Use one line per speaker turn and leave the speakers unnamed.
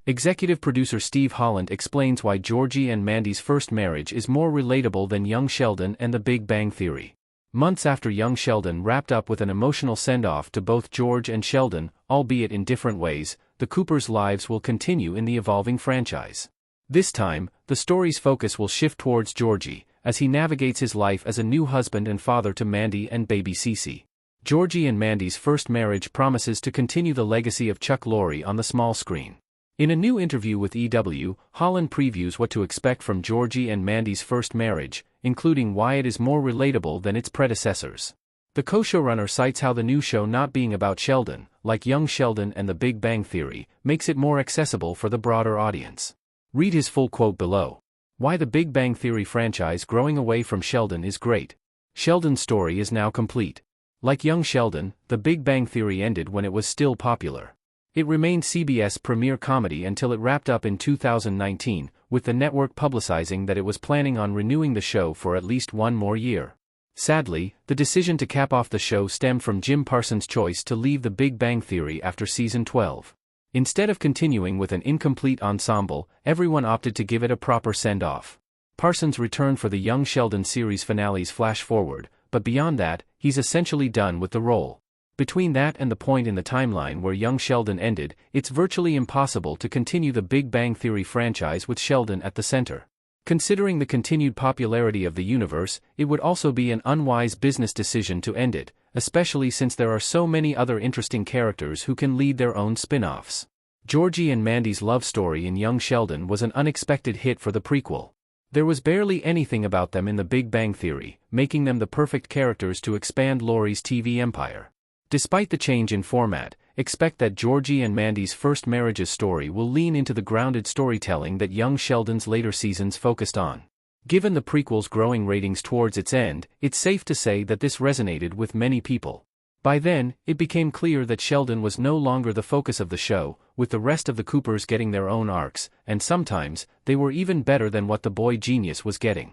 Executive producer Steve Holland explains why Georgie and Mandy's first marriage is more relatable than young Sheldon and The Big Bang Theory. Months after young Sheldon wrapped up with an emotional send-off to both George and Sheldon, albeit in different ways, the Coopers' lives will continue in the evolving franchise. This time, the story's focus will shift towards Georgie, as he navigates his life as a new husband and father to Mandy and baby Cece. Georgie and Mandy's first marriage promises to continue the legacy of Chuck Lorre on the small screen. In a new interview with EW, Holland previews what to expect from Georgie and Mandy's first marriage, including why it is more relatable than its predecessors. The co-showrunner cites how the new show not being about Sheldon, like young Sheldon and The Big Bang Theory, makes it more accessible for the broader audience. Read his full quote below. Why the Big Bang Theory franchise growing away from Sheldon is great. Sheldon's story is now complete. Like young Sheldon, The Big Bang Theory ended when it was still popular. It remained CBS premier comedy until it wrapped up in 2019, with the network publicizing that it was planning on renewing the show for at least one more year. Sadly, the decision to cap off the show stemmed from Jim Parsons' choice to leave The Big Bang Theory after season 12. Instead of continuing with an incomplete ensemble, everyone opted to give it a proper send-off. Parsons returned for the young Sheldon series finale's flash forward, but beyond that, he's essentially done with the role. Between that and the point in the timeline where young Sheldon ended, it's virtually impossible to continue the Big Bang Theory franchise with Sheldon at the center. Considering the continued popularity of the universe, it would also be an unwise business decision to end it, especially since there are so many other interesting characters who can lead their own spin-offs. Georgie and Mandy's love story in young Sheldon was an unexpected hit for the prequel. There was barely anything about them in The Big Bang Theory, making them the perfect characters to expand Lorre's TV empire. Despite the change in format, expect that Georgie and Mandy's first marriage's story will lean into the grounded storytelling that young Sheldon's later seasons focused on. Given the prequel's growing ratings towards its end, it's safe to say that this resonated with many people. By then, it became clear that Sheldon was no longer the focus of the show, with the rest of the Coopers getting their own arcs, and sometimes, they were even better than what the boy genius was getting.